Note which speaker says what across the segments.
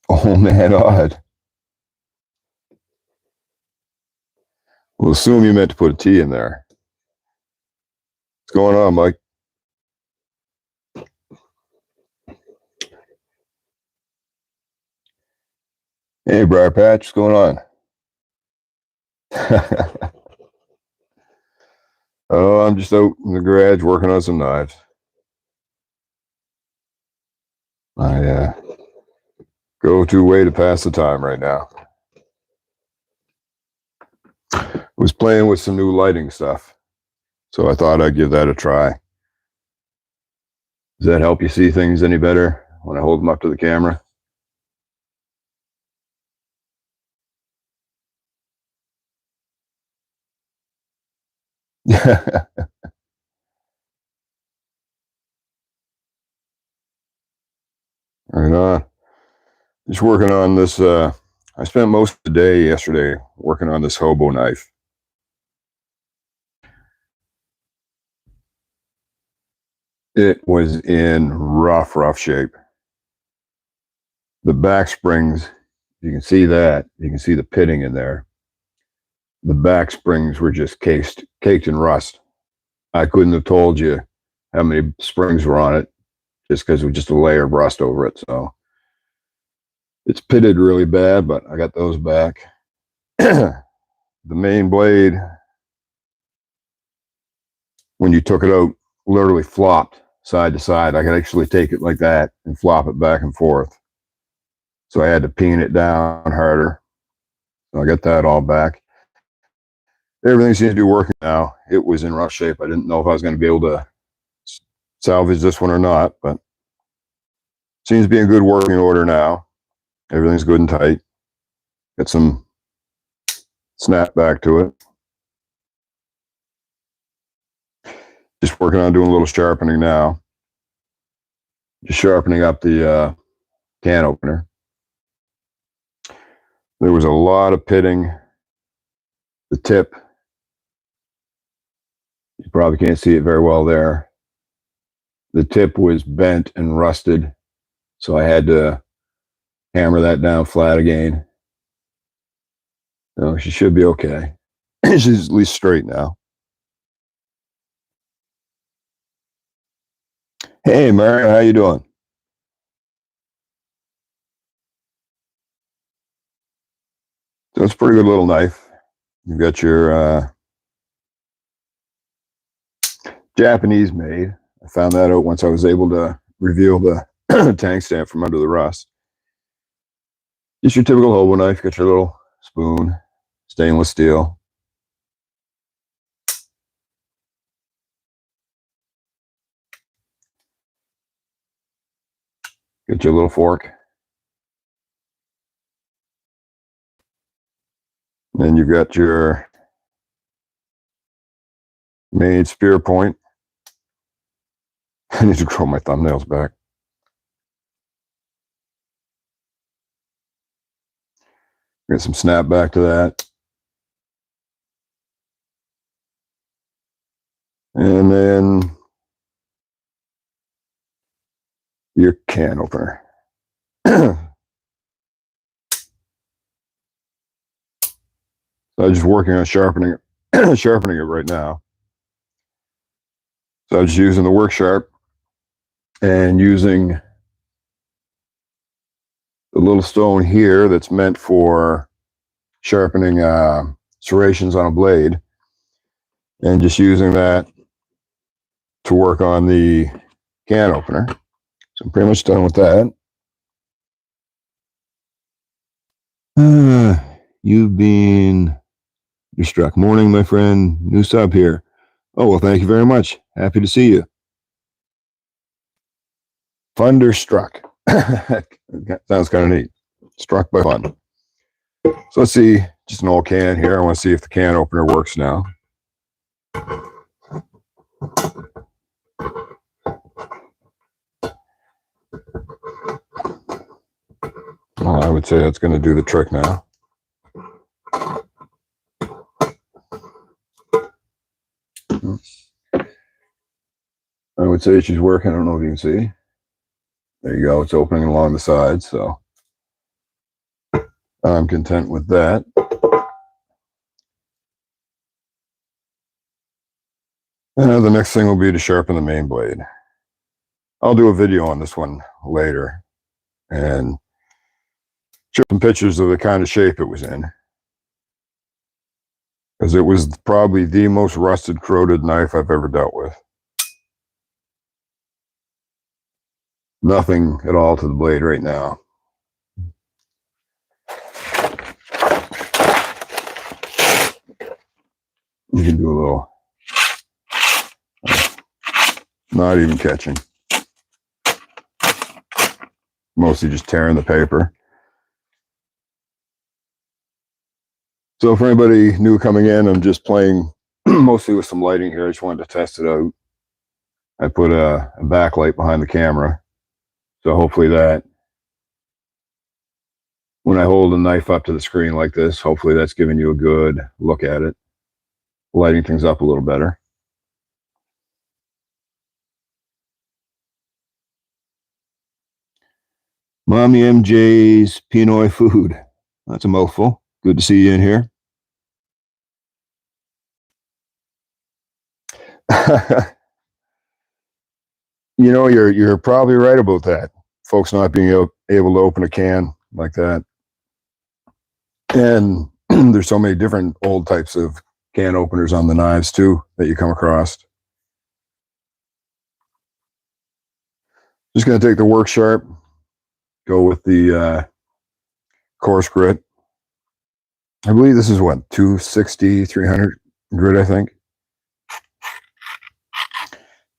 Speaker 1: Oh man, odd. We'll assume you meant to put a T in there. What's going on, Mike? Hey, Briar Patch, what's going on? Oh, I'm just out in the garage working on some knives. My go-to way to pass the time right now. Was playing with some new lighting stuff, so I thought I'd give that a try. Does that help you see things any better when I hold them up to the camera? Right on. Just working on this. I spent most of the day yesterday working on this Hobo knife. It was in rough shape. The back springs, you can see that. You can see the pitting in there. The back springs were just caked in rust. I couldn't have told you how many springs were on it just because it was just a layer of rust over it. So it's pitted really bad, but I got those back. The main blade, when you took it out, literally flopped side to side. I could actually take it like that and flop it back and forth. So I had to peen it down harder. So I got that all back. Everything seems to be working now. It was in rough shape. I didn't know if I was going to be able to salvage this one or not, but seems to be in good working order now. Everything's good and tight. Got some snap back to it. Just working on doing a little sharpening now. Just sharpening up the can opener. There was a lot of pitting. The tip, you probably can't see it very well there. The tip was bent and rusted, so I had to hammer that down flat again. So she should be okay. She's at least straight now. Hey, Mario, how you doing? So it's a pretty good little knife. You've got your Japanese made. I found that out once I was able to reveal the tank stamp from under the rust. Just your typical Hobo knife. Got your little spoon, stainless steel. Get your little fork. Then you've got your main spear point. I need to grow my thumbnails back. Get some snap back to that. And then your can opener. So I'm just working on sharpening it right now. So I'm just using the work sharp and using the little stone here that's meant for sharpening serrations on a blade, and just using that to work on the can opener. So I'm pretty much done with that. You've been struck. Morning, my friend. New sub here. Oh, well, thank you very much. Happy to see you. Thunderstruck. Sounds kind of neat. Struck by fun. So let's see, just an old can here. I want to see if the can opener works now. Well, I would say that's going to do the trick now. I would say she's working. I don't know if you can see. There you go. It's opening along the sides. So I'm content with that. The next thing will be to sharpen the main blade. I'll do a video on this one later and show some pictures of the kind of shape it was in, because it was probably the most rusted, corroded knife I've ever dealt with. Nothing at all to the blade right now. You can do a little, not even catching. Mostly just tearing the paper. So for anybody new coming in, I'm just playing mostly with some lighting here. I just wanted to test it out. I put a backlight behind the camera. So hopefully that, when I hold a knife up to the screen like this, hopefully that's giving you a good look at it, lighting things up a little better. Mommy MJ's Pinoy food. That's a mouthful. Good to see you in here. You know, you're probably right about that. Folks not being able to open a can like that. And there's so many different old types of can openers on the knives too that you come across. Just going to take the work sharp, go with the coarse grit. I believe this is what, 260, 300 grit, I think.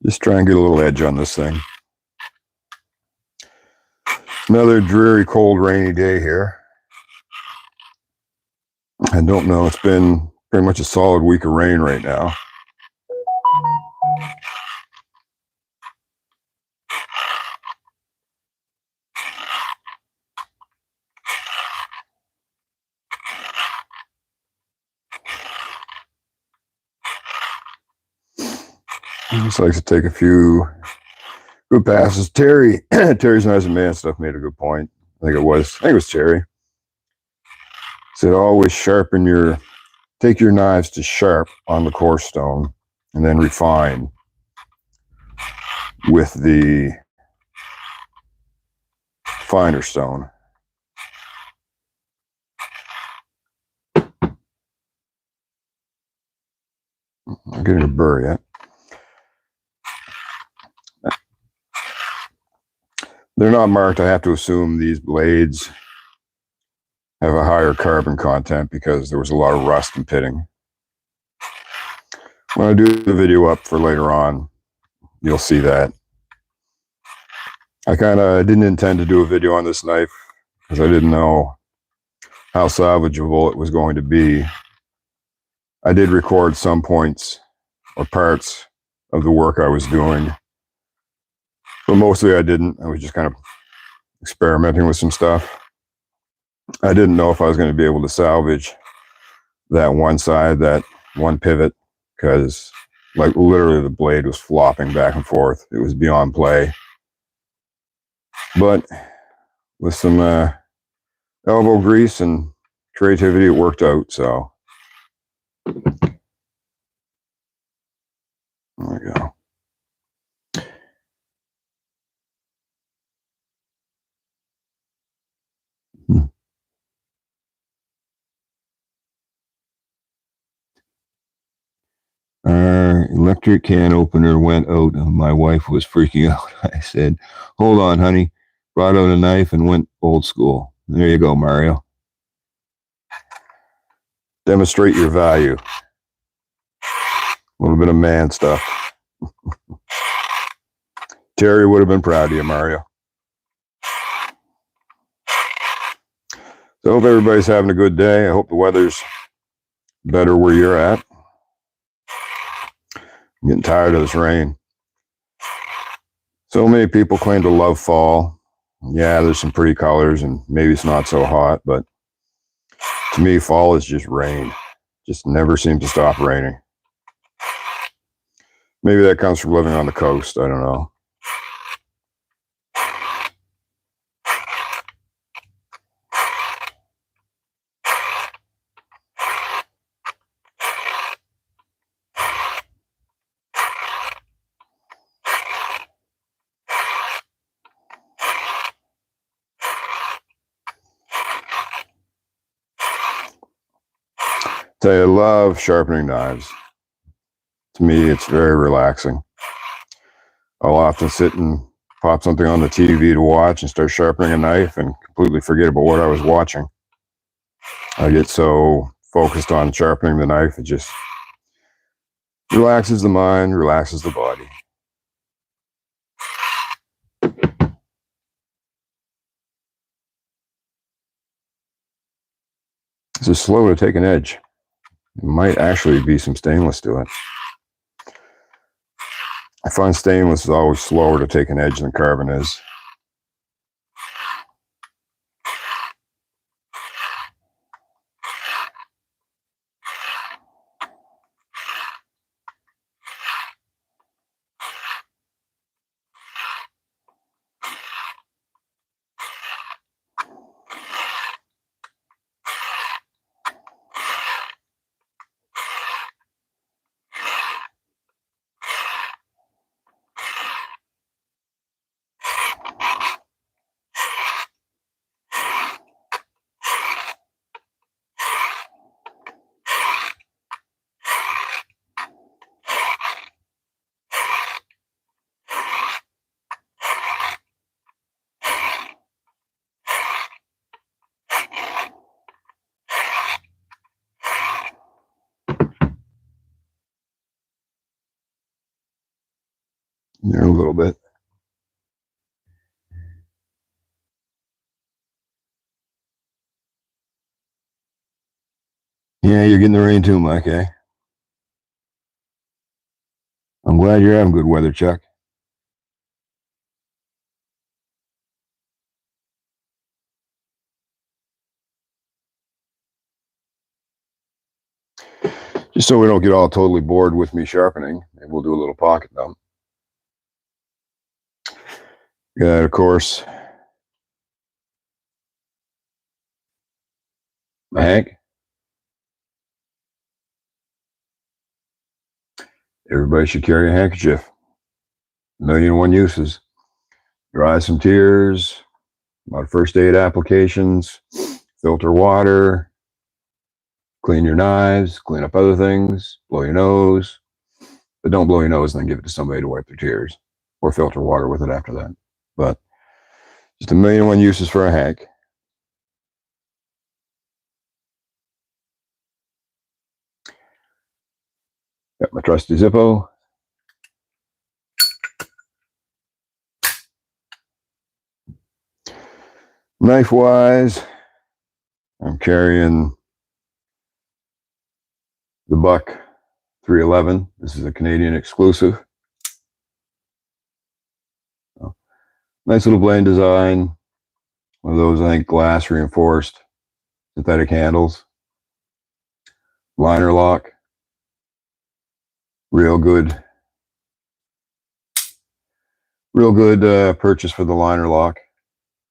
Speaker 1: Just try and get a little edge on this thing. Another dreary, cold, rainy day here. I don't know, it's been pretty much a solid week of rain right now. I just like to take a few good passes. Terry's Knives and Man stuff made a good point. I think it was Terry. Said always take your knives to sharp on the coarse stone and then refine with the finer stone. I'm getting a burr yet. They're not marked. I have to assume these blades have a higher carbon content because there was a lot of rust and pitting. When I do the video up for later on, you'll see that. I kind of didn't intend to do a video on this knife because I didn't know how salvageable it was going to be. I did record some points or parts of the work I was doing, but mostly I didn't. I was just kind of experimenting with some stuff. I didn't know if I was going to be able to salvage that one side, that one pivot, because like literally the blade was flopping back and forth. It was beyond play. But with some elbow grease and creativity, it worked out. So there we go. Our electric can opener went out and my wife was freaking out. I said, hold on, honey. Brought out a knife and went old school. There you go, Mario. Demonstrate your value. A little bit of man stuff. Terry would have been proud of you, Mario. So I hope everybody's having a good day. I hope the weather's better where you're at. I'm getting tired of this rain. So many people claim to love fall. Yeah, there's some pretty colors and maybe it's not so hot, but to me, fall is just rain. Just never seems to stop raining. Maybe that comes from living on the coast. I don't know. tell you, I love sharpening knives. To me, it's very relaxing. I'll often sit and pop something on the TV to watch and start sharpening a knife and completely forget about what I was watching. I get so focused on sharpening the knife, it just relaxes the mind, relaxes the body. This is slow to take an edge. There might actually be some stainless to it. I find stainless is always slower to take an edge than carbon is. There a little bit. Yeah, you're getting the rain too, Mike, eh? I'm glad you're having good weather, Chuck. Just so we don't get all totally bored with me sharpening, maybe we'll do a little pocket dump. Yeah, of course, my Hank. Everybody should carry a handkerchief. 1,000,001 uses. Dry some tears, a lot of first aid applications, filter water, clean your knives, clean up other things, blow your nose. But don't blow your nose and then give it to somebody to wipe their tears, or filter water with it after that. But just 1,000,001 uses for a Hank. Got my trusty Zippo. Knife wise, I'm carrying the Buck 311. This is a Canadian exclusive. So, nice little blade design. One of those, I think, glass reinforced synthetic handles. Liner lock. Real good purchase for the liner lock.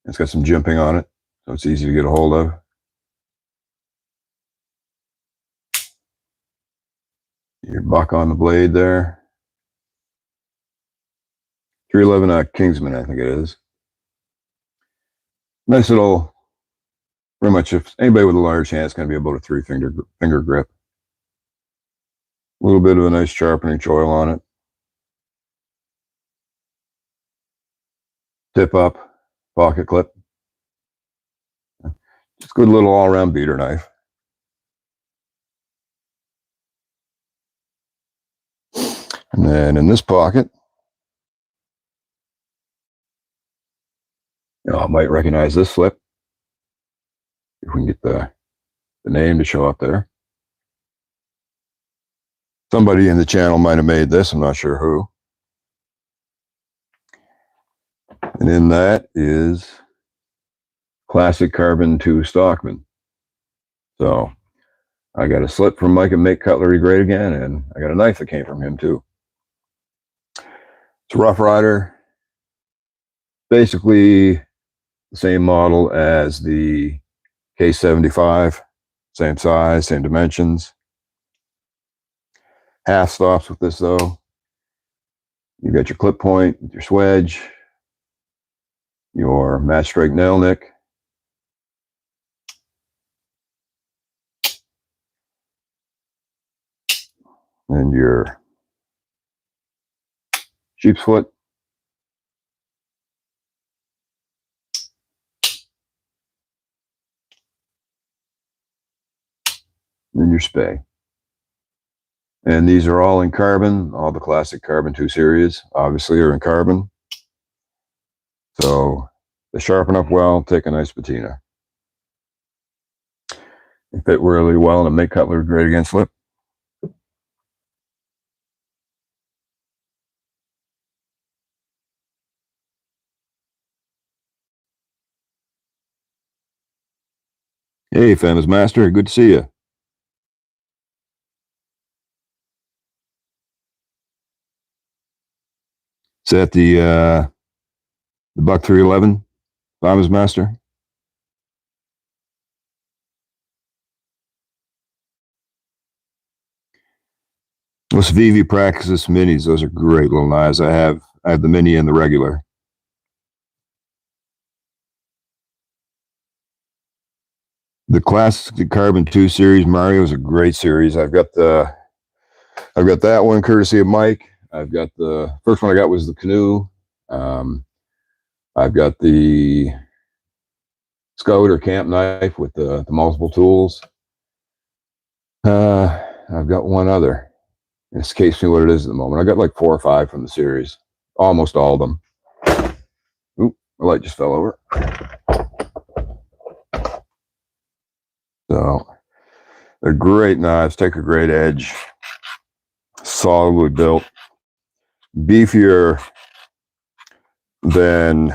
Speaker 1: It's got some jimping on it, so it's easy to get a hold of. Your Buck on the blade there. 311 Kingsman, I think it is. Nice little, pretty much if anybody with a large hand, it's going to be about a 3-finger grip. A little bit of a nice sharpening choil on it. Tip up, pocket clip. Just good little all-around beater knife. And then in this pocket, I might recognize this slip. If we can get the name to show up there. Somebody in the channel might have made this, I'm not sure who. And in that is Classic Carbon 2 Stockman. So I got a slip from Mike and Make Cutlery Great Again, and I got a knife that came from him too. It's a Rough Rider. Basically the same model as the K75. Same size, same dimensions. Half stops with this though. You got your clip point, your swedge, your match strike nail nick. and your sheep's foot. And your spay. And these are all in carbon. All the classic carbon 2 series obviously are in carbon. So they sharpen up well, take a nice patina. They fit really well and make cutlery great against lip. Hey, Famous Master, good to see you. Is that the Buck 311, Famous Master? Those VV Praxis minis, those are great little knives. I have the mini and the regular. The classic carbon 2 series, Mario, is a great series. I've got that one courtesy of Mike. I've got the first one I got was the Canoe. I've got the Scout or Camp knife with the multiple tools. I've got one other. It escapes me what it is at the moment. I got like 4 or 5 from the series, almost all of them. Oop, the light just fell over. So they're great knives, take a great edge, solidly built, beefier than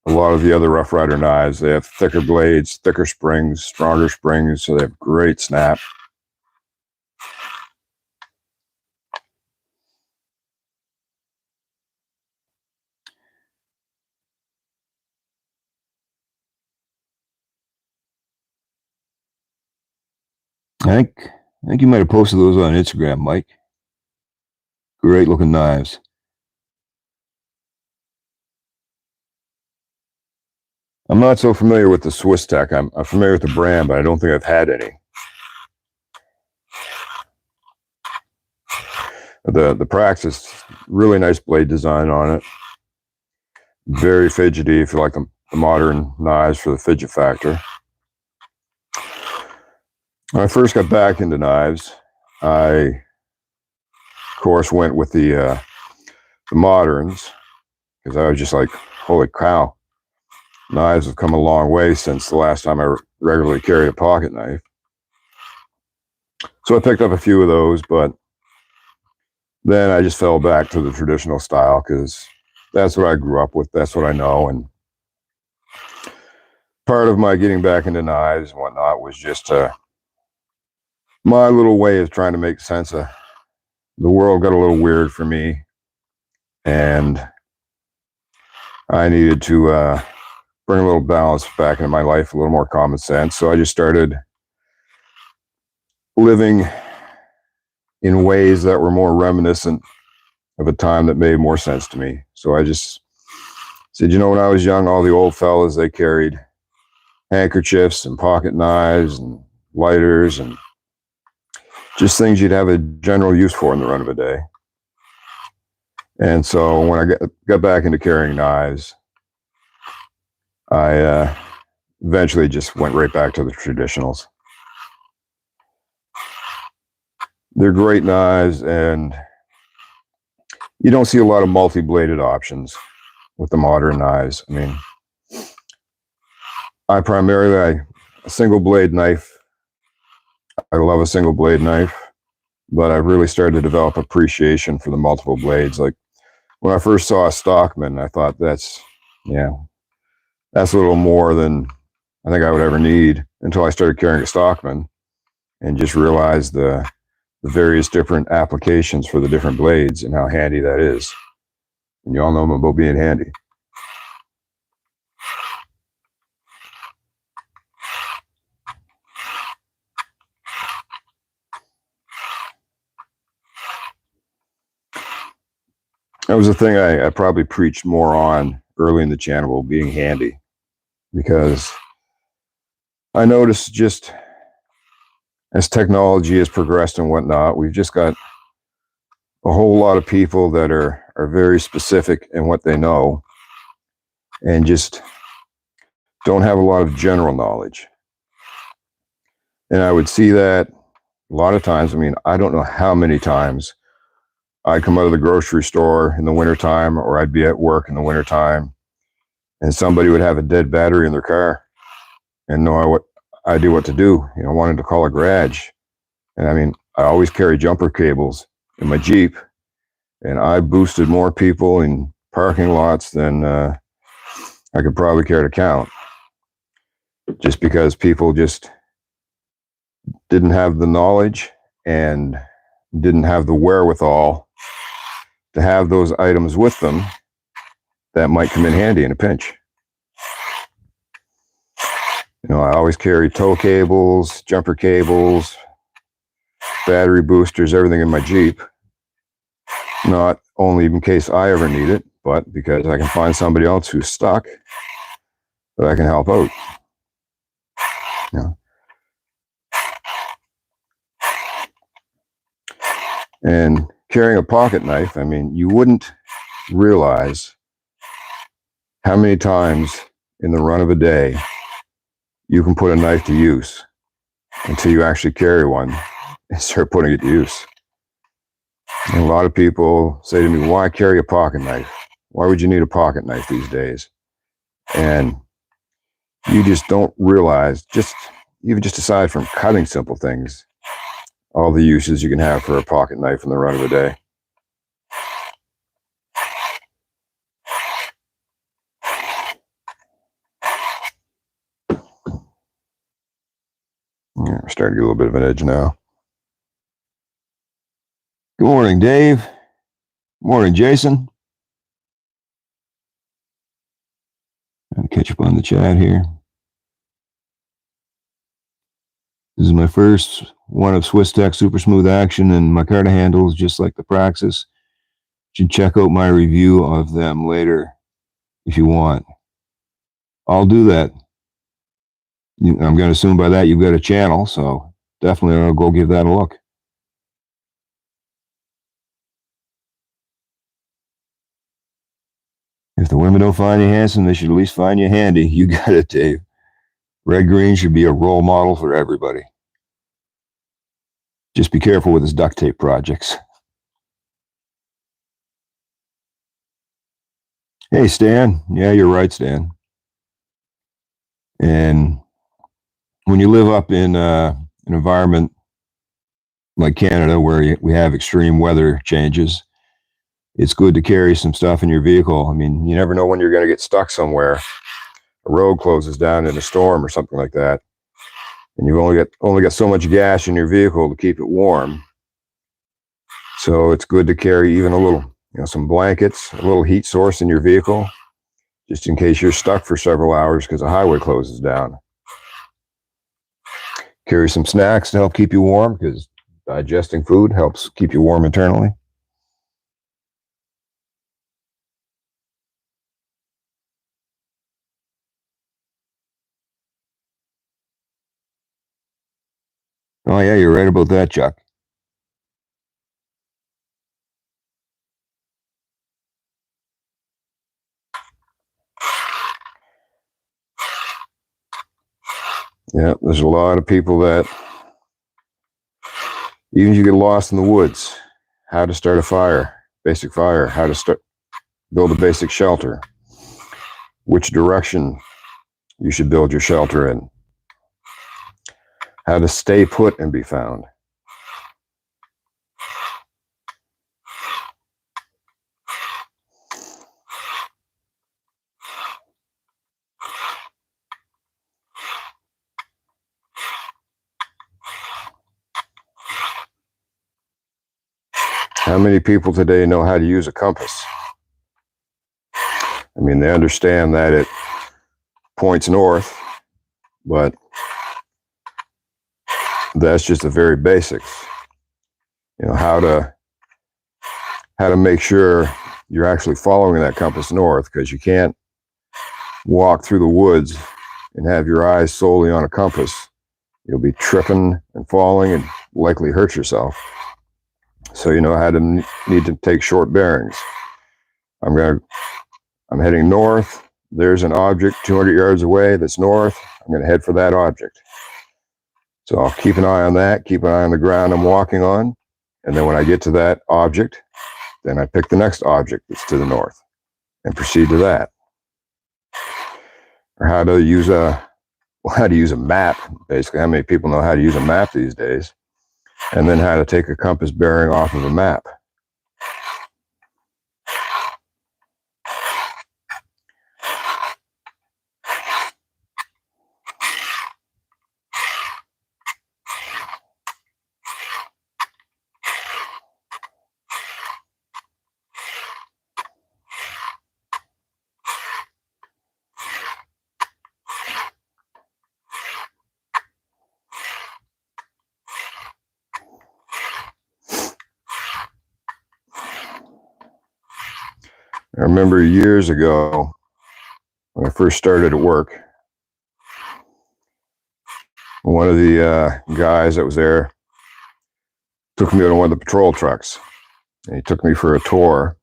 Speaker 1: a lot of the other Rough Rider knives. They have thicker blades, thicker springs, stronger springs, so they have great snap. I think you might have posted those on Instagram, Mike. Great looking knives. I'm not so familiar with the Swiss Tech. I'm familiar with the brand, but I don't think I've had any. The Praxis, really nice blade design on it. Very fidgety if you like the modern knives for the fidget factor. When I first got back into knives, I, of course, went with the moderns because I was just like, holy cow, knives have come a long way since the last time I regularly carried a pocket knife. So I picked up a few of those, but then I just fell back to the traditional style because that's what I grew up with. That's what I know. And part of my getting back into knives and whatnot was just my little way of trying to make sense of the world. Got a little weird for me, and I needed to bring a little balance back into my life, a little more common sense. So I just started living in ways that were more reminiscent of a time that made more sense to me. So I just said, when I was young, all the old fellas, they carried handkerchiefs and pocket knives and lighters and just things you'd have a general use for in the run of a day. And so when I got back into carrying knives, I eventually just went right back to the traditionals. They're great knives, and you don't see a lot of multi-bladed options with the modern knives. I mean, I primarily a single blade knife. I love a single blade knife, but I've really started to develop appreciation for the multiple blades. Like when I first saw a Stockman, I thought that's a little more than I think I would ever need, until I started carrying a Stockman and just realized the various different applications for the different blades and how handy that is. And you all know about being handy. That was the thing I probably preached more on early in the channel, being handy, because I noticed just as technology has progressed and whatnot, we've just got a whole lot of people that are very specific in what they know and just don't have a lot of general knowledge. And I would see that a lot of times. I mean, I don't know how many times I'd come out of the grocery store in the wintertime, or I'd be at work in the wintertime, and somebody would have a dead battery in their car and know what idea what to do. You know, wanted to call a garage. And I mean, I always carry jumper cables in my Jeep, and I boosted more people in parking lots than I could probably care to count, just because people just didn't have the knowledge and didn't have the wherewithal to have those items with them that might come in handy in a pinch. You know, I always carry tow cables, jumper cables, battery boosters, everything in my Jeep. Not only in case I ever need it, but because I can find somebody else who's stuck that I can help out. You know? And carrying a pocket knife, I mean, you wouldn't realize how many times in the run of a day you can put a knife to use until you actually carry one and start putting it to use. And a lot of people say to me, why carry a pocket knife? Why would you need a pocket knife these days? And you just don't realize, even just aside from cutting simple things, all the uses you can have for a pocket knife in the run of a day. Yeah, we're starting to get a little bit of an edge now. Good morning, Dave. Good morning, Jason. I'll catch up on the chat here. This is my first one of Swiss Tech Super Smooth Action, and my card handles just like the Praxis. You should check out my review of them later if you want. I'll do that. I'm going to assume by that you've got a channel, so definitely I'll go give that a look. If the women don't find you handsome, they should at least find you handy. You got it, Dave. Red Green should be a role model for everybody. Just be careful with his duct tape projects. Hey, Stan. Yeah, you're right, Stan. And when you live up in an environment like Canada, where we have extreme weather changes, it's good to carry some stuff in your vehicle. I mean, you never know when you're going to get stuck somewhere. A road closes down in a storm or something like that, and you've only got so much gas in your vehicle to keep it warm. So it's good to carry even a little, some blankets, a little heat source in your vehicle, just in case you're stuck for several hours because the highway closes down. Carry some snacks to help keep you warm, because digesting food helps keep you warm internally. Oh yeah, you're right about that, Chuck. Yeah, there's a lot of people that, even if you get lost in the woods, how to start a fire, basic fire, how to build a basic shelter, which direction you should build your shelter in, how to stay put and be found. How many people today know how to use a compass? I mean, they understand that it points north, but that's just the very basics. How to make sure you're actually following that compass north, because you can't walk through the woods and have your eyes solely on a compass you'll be tripping and falling and likely hurt yourself. So you know how to need to take short bearings. I'm heading north. There's an object 200 yards away that's north. I'm going to head for that object. So I'll keep an eye on that, keep an eye on the ground I'm walking on. And then when I get to that object, then I pick the next object that's to the north and proceed to that. Or how to use a map, basically. How many people know how to use a map these days? And then how to take a compass bearing off of a map. I remember years ago when I first started at work, one of the guys that was there took me on one of the patrol trucks. And he took me for a tour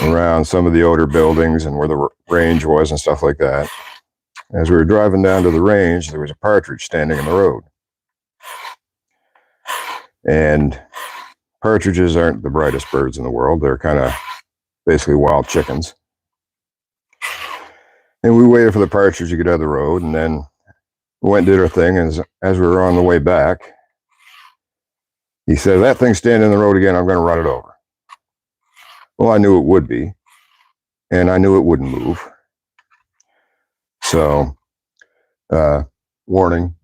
Speaker 1: around some of the older buildings and where the range was and stuff like that. As we were driving down to the range, there was a partridge standing in the road. And partridges aren't the brightest birds in the world. They're kind of basically wild chickens. And we waited for the partridge to get out of the road, and then we went and did our thing. And as we were on the way back, he said, "That thing's standing in the road again. I'm going to run it over." Well, I knew it would be, and I knew it wouldn't move. So, warning,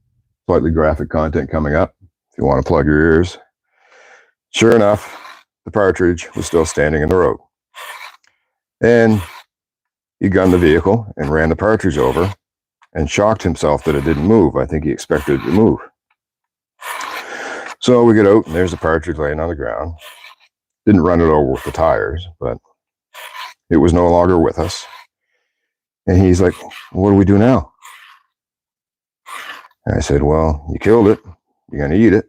Speaker 1: slightly graphic content coming up if you want to plug your ears. Sure enough, the partridge was still standing in the road. And he gunned the vehicle and ran the partridge over and shocked himself that it didn't move. I think he expected it to move. So we get out, and there's the partridge laying on the ground. Didn't run it over with the tires, but it was no longer with us. And he's like, "What do we do now?" And I said, "Well, you killed it. You're going to eat it.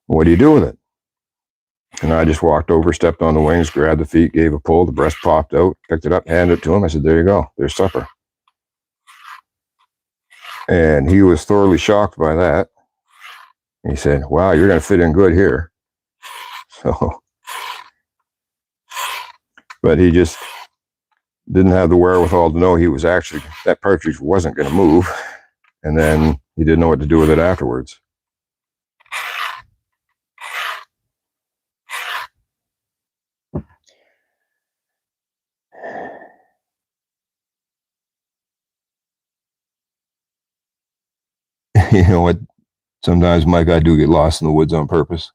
Speaker 1: What do you do with it?" And I just walked over, stepped on the wings, grabbed the feet, gave a pull. The breast popped out, picked it up, handed it to him. I said, "There you go. There's supper." And he was thoroughly shocked by that. He said, "Wow, you're going to fit in good here." So, but he just didn't have the wherewithal to know that partridge wasn't going to move. And then he didn't know what to do with it afterwards. You know what? Sometimes, Mike, I do get lost in the woods on purpose.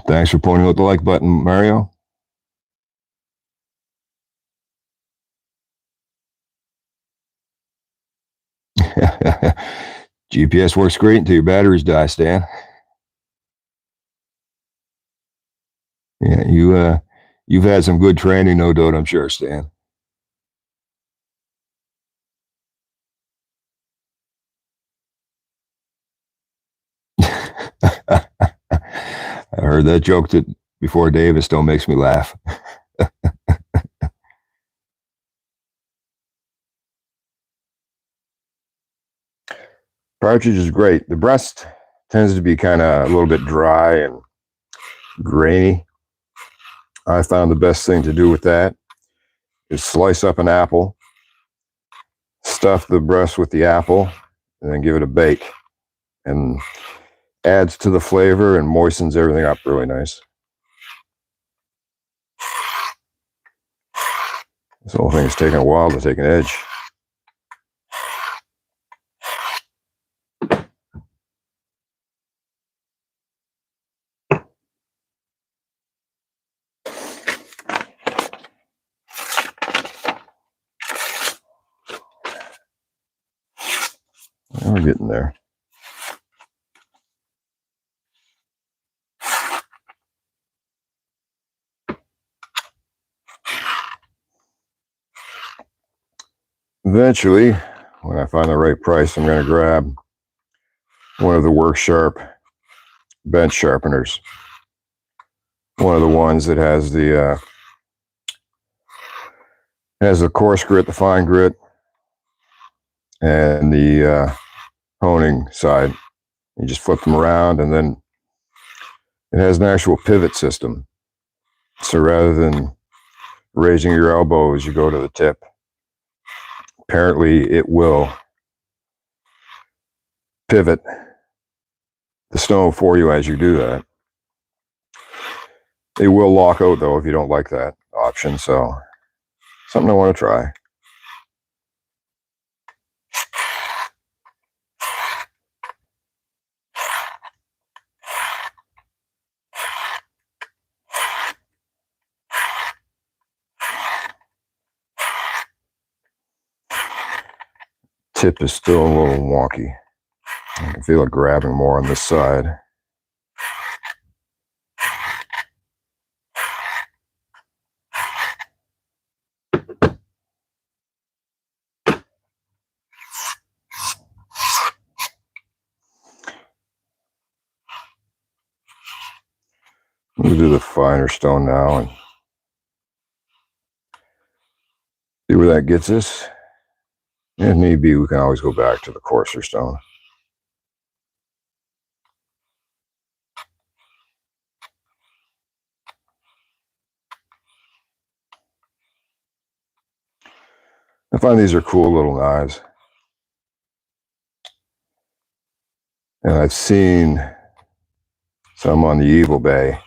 Speaker 1: Thanks for pointing out the like button, Mario. GPS works great until your batteries die, Stan. Yeah, you've had some good training, no doubt, I'm sure, Stan. I heard that joke before Davis still makes me laugh. Partridge is great. The breast tends to be kind of a little bit dry and grainy. I found the best thing to do with that is slice up an apple, stuff the breast with the apple, and then give it a bake. And adds to the flavor and moistens everything up really nice. This whole thing is taking a while to take an edge. We're getting there. Eventually, when I find the right price, I'm going to grab one of the Work Sharp bench sharpeners. One of the ones that has the coarse grit, the fine grit, and the honing side. You just flip them around, and then it has an actual pivot system. So rather than raising your elbow as you go to the tip, apparently it will pivot the stone for you as you do that. It will lock out though if you don't like that option, so something I want to try. Tip is still a little wonky. I can feel it grabbing more on this side. We'll do the finer stone now and see where that gets us. If need be, we can always go back to the coarser stone. I find these are cool little knives. And I've seen some on the eBay.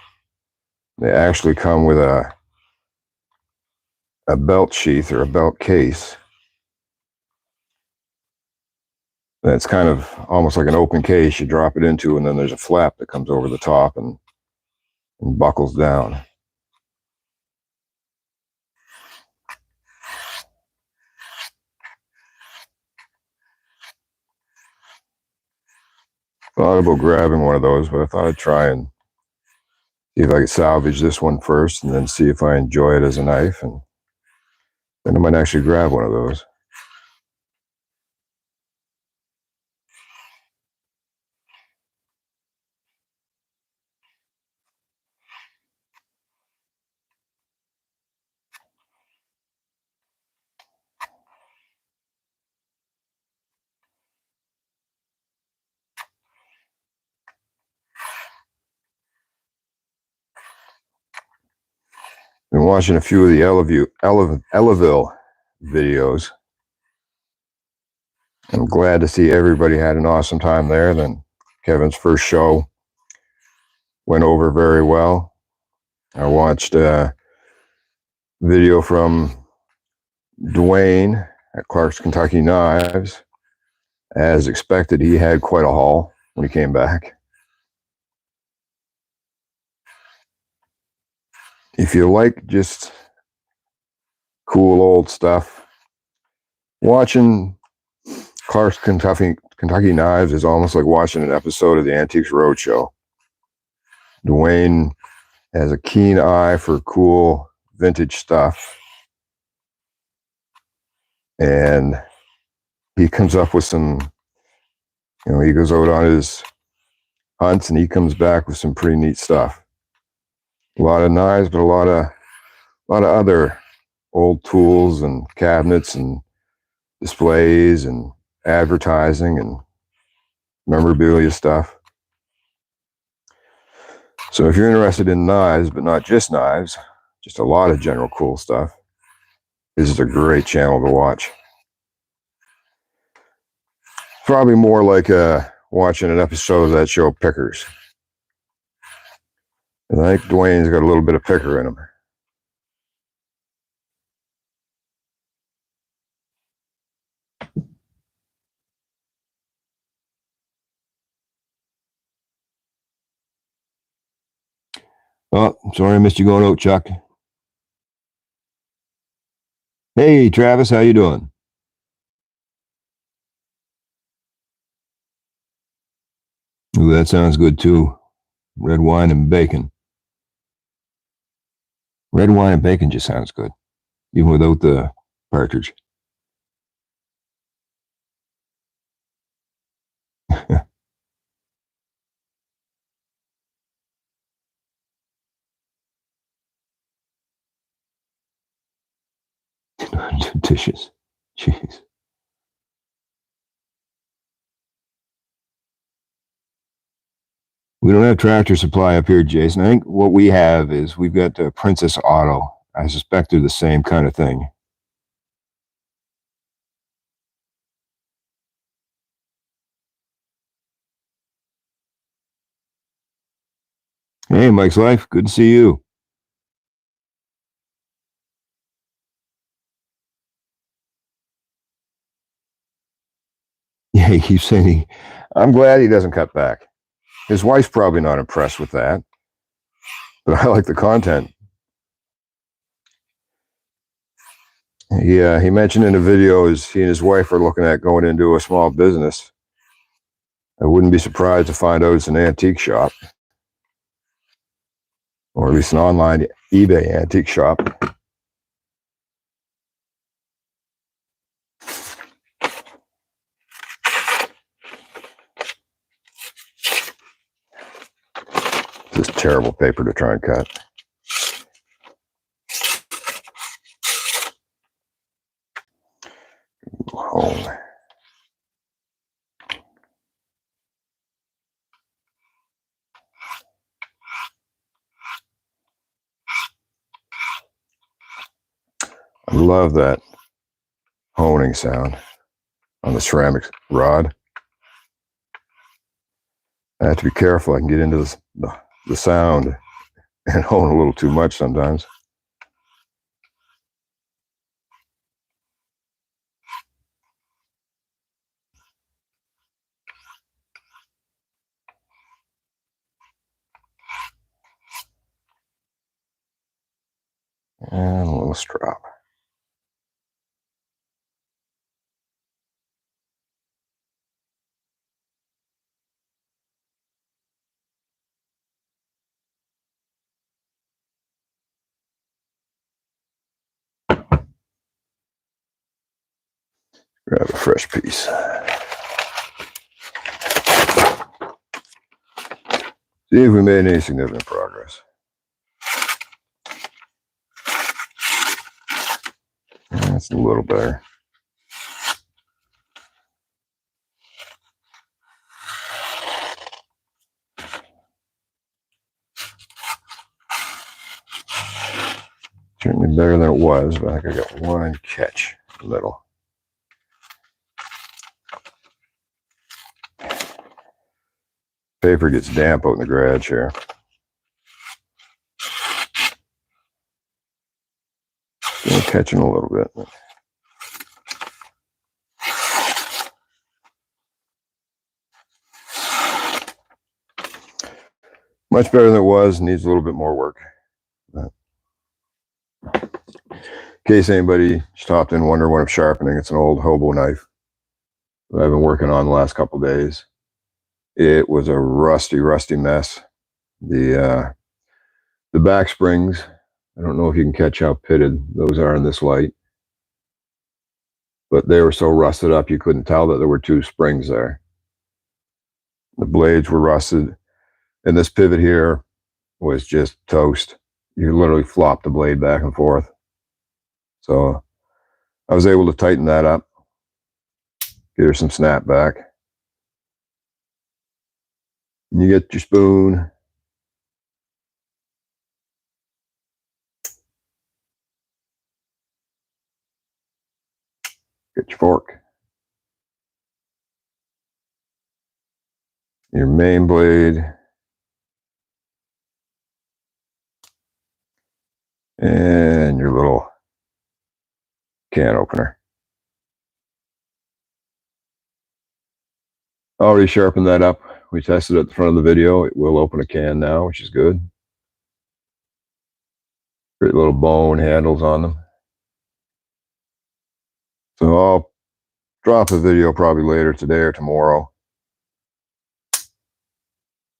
Speaker 1: They actually come with a belt sheath or a belt case. That's kind of almost like an open case you drop it into, and then there's a flap that comes over the top and buckles down. Thought about grabbing one of those, but I thought I'd try and see if I could salvage this one first and then see if I enjoy it as a knife, and then I might actually grab one of those. Been watching a few of the Eleville videos. I'm glad to see everybody had an awesome time there. Then Kevin's first show went over very well. I watched a video from Dwayne at Clark's Kentucky Knives. As expected, he had quite a haul when he came back. If you like just cool old stuff, watching Clark's Kentucky Knives is almost like watching an episode of the Antiques Roadshow. Dwayne has a keen eye for cool vintage stuff, and he comes up with some, he goes out on his hunts and he comes back with some pretty neat stuff. A lot of knives, but a lot of other old tools and cabinets and displays and advertising and memorabilia stuff. So if you're interested in knives, but not just knives, just a lot of general cool stuff, this is a great channel to watch. Probably more like watching an episode of that show Pickers. And I think Dwayne's got a little bit of picker in him. Oh, sorry I missed you going out, Chuck. Hey, Travis, how you doing? Ooh, that sounds good too. Red wine and bacon. Red wine and bacon just sounds good, even without the partridge. Dishes. Jeez. We don't have Tractor Supply up here, Jason. I think what we have is we've got Princess Auto. I suspect they're the same kind of thing. Hey, Mike's Life. Good to see you. Yeah, he keeps saying, I'm glad he doesn't cut back. His wife's probably not impressed with that, but I like the content. Yeah, he mentioned in the video is he and his wife are looking at going into a small business. I wouldn't be surprised to find out it's an antique shop, or at least an online eBay antique shop. This is terrible paper to try and cut. Home. I love that honing sound on the ceramic rod. I have to be careful. I can get into the sound and hone a little too much sometimes. And a little strop. Grab a fresh piece. See if we made any significant progress. That's a little better. Certainly better than it was, but I think I got one catch a little. Paper gets damp out in the garage here. Still catching a little bit. Much better than it was, needs a little bit more work. But in case anybody stopped in and wonder what I'm sharpening, it's an old Hobo knife that I've been working on the last couple of days. It was a rusty mess. The back springs, I don't know if you can catch how pitted those are in this light, but they were so rusted up you couldn't tell that there were two springs there. The blades were rusted, and this pivot here was just toast. You literally flop the blade back and forth. So I was able to tighten that up, get her some snap back. And you get your spoon. Get your fork. Your main blade. And your little can opener. Already sharpened that up. We tested it at the front of the video. It will open a can now, which is good. Great little bone handles on them. So I'll drop a video probably later today or tomorrow,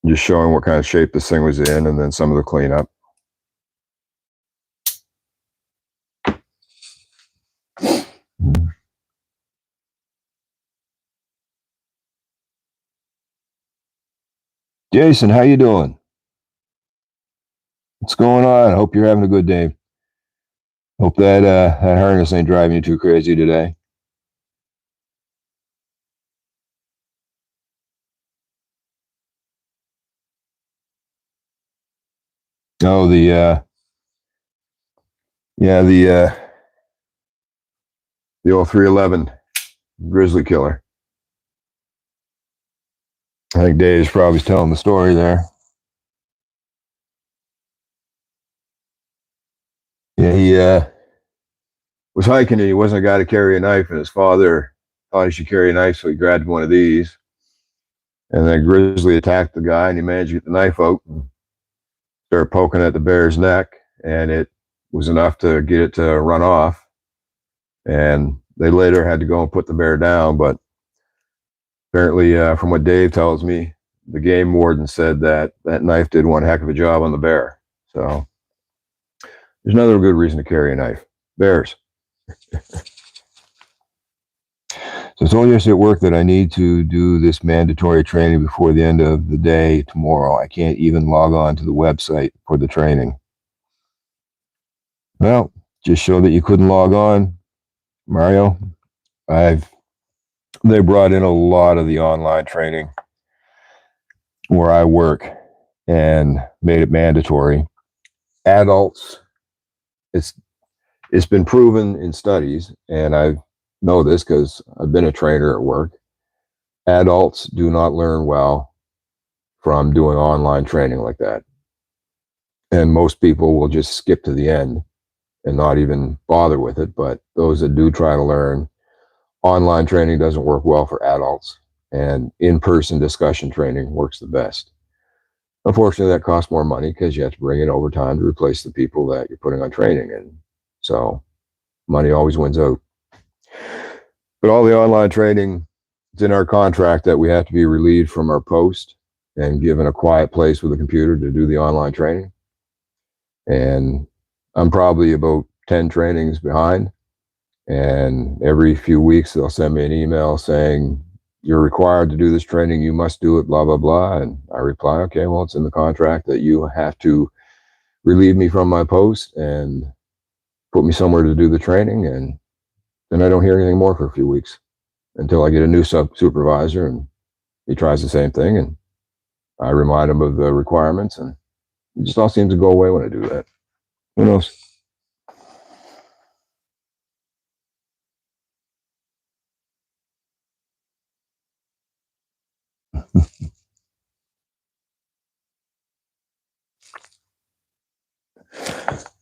Speaker 1: just showing what kind of shape this thing was in and then some of the cleanup. Jason, how you doing? What's going on? I hope you're having a good day. Hope that harness ain't driving you too crazy today. Oh, the old 311 grizzly killer. I think Dave's probably telling the story there. Yeah, he was hiking and he wasn't a guy to carry a knife, and his father thought he should carry a knife, so he grabbed one of these. And then grizzly attacked the guy, and he managed to get the knife out and started poking at the bear's neck, and it was enough to get it to run off. And they later had to go and put the bear down, but apparently, from what Dave tells me, the game warden said that that knife did one heck of a job on the bear. So there's another good reason to carry a knife. Bears. So I told you at work that I need to do this mandatory training before the end of the day tomorrow. I can't even log on to the website for the training. Well, just show that you couldn't log on, Mario. They brought in a lot of the online training where I work and made it mandatory. Adults, it's been proven in studies, and I know this because I've been a trainer at work. Adults do not learn well from doing online training like that. And most people will just skip to the end and not even bother with it. But those that do try to learn, online training doesn't work well for adults, and in-person discussion training works the best. Unfortunately, that costs more money because you have to bring in overtime to replace the people that you're putting on training. And so money always wins out. But all the online training, it's in our contract that we have to be relieved from our post and given a quiet place with a computer to do the online training. And I'm probably about 10 trainings behind. And every few weeks, they'll send me an email saying, you're required to do this training. You must do it, blah, blah, blah. And I reply, okay, well, it's in the contract that you have to relieve me from my post and put me somewhere to do the training. And then I don't hear anything more for a few weeks until I get a new supervisor, and he tries the same thing. And I remind him of the requirements, and it just all seems to go away when I do that. Who knows?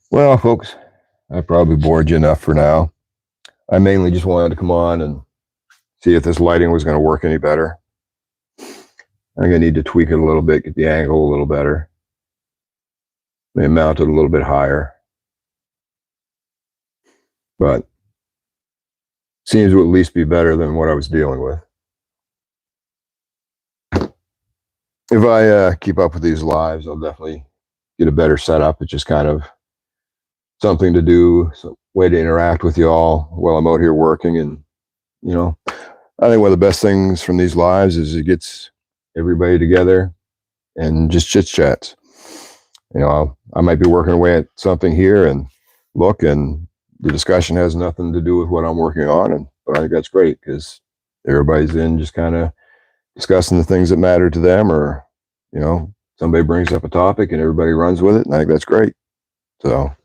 Speaker 1: Well, folks, I probably bored you enough for now. I mainly just wanted to come on and see if this lighting was going to work any better. I'm going to need to tweak it a little bit, get the angle a little better. Maybe mount it a little bit higher. But seems to at least be better than what I was dealing with. If I keep up with these lives, I'll definitely get a better setup. It's just kind of something to do, some way to interact with you all while I'm out here working. And, you know, I think one of the best things from these lives is it gets everybody together and just chit chats. You know, I might be working away at something here and look, and the discussion has nothing to do with what I'm working on. But I think that's great because everybody's in just kind of discussing the things that matter to them, or, you know, somebody brings up a topic and everybody runs with it. And I think that's great. So.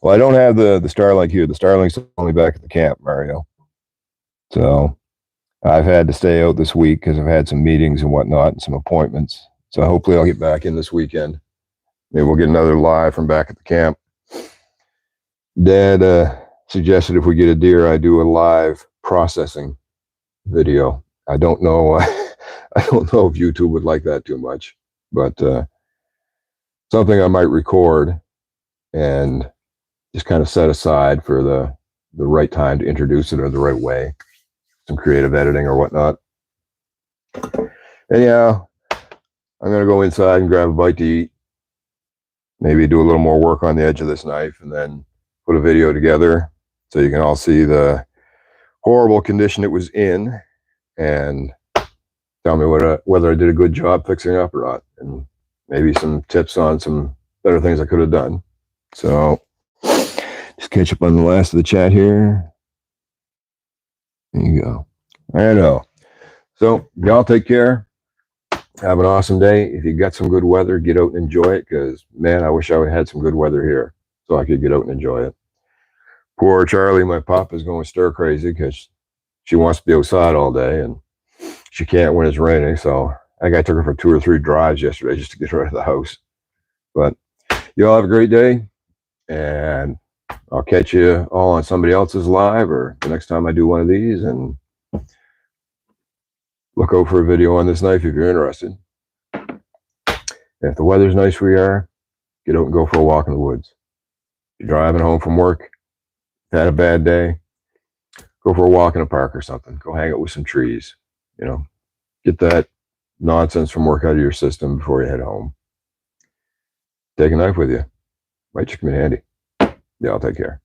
Speaker 1: Well, I don't have the Starlink here. The Starlink's only back at the camp, Mario. So I've had to stay out this week because I've had some meetings and whatnot and some appointments. So hopefully I'll get back in this weekend. Maybe we'll get another live from back at the camp. Dad suggested if we get a deer, I do a live processing video. I don't know. I don't know if YouTube would like that too much, but something I might record and just kind of set aside for the right time to introduce it, or the right way, some creative editing or whatnot. Anyhow, I'm going to go inside and grab a bite to eat. Maybe do a little more work on the edge of this knife, and then put a video together so you can all see the horrible condition it was in, and tell me whether I did a good job fixing up or not, and maybe some tips on some better things I could have done. So just catch up on the last of the chat here. There you go. I know. So y'all take care. Have an awesome day. If you got some good weather, get out and enjoy it, because man, I wish I would have had some good weather here so I could get out and enjoy it. Poor Charlie, my pop, is going stir crazy because she wants to be outside all day and she can't when it's raining. So I took her for 2 or 3 drives yesterday just to get her out of the house. But you all have a great day, and I'll catch you all on somebody else's live or the next time I do one of these. And look out for a video on this knife if you're interested. If the weather's nice where you are, get out and go for a walk in the woods. If you're driving home from work, had a bad day, go for a walk in a park or something. Go hang out with some trees. You know, get that nonsense from work out of your system before you head home. Take a knife with you. Might just come in handy. Yeah, I'll take care.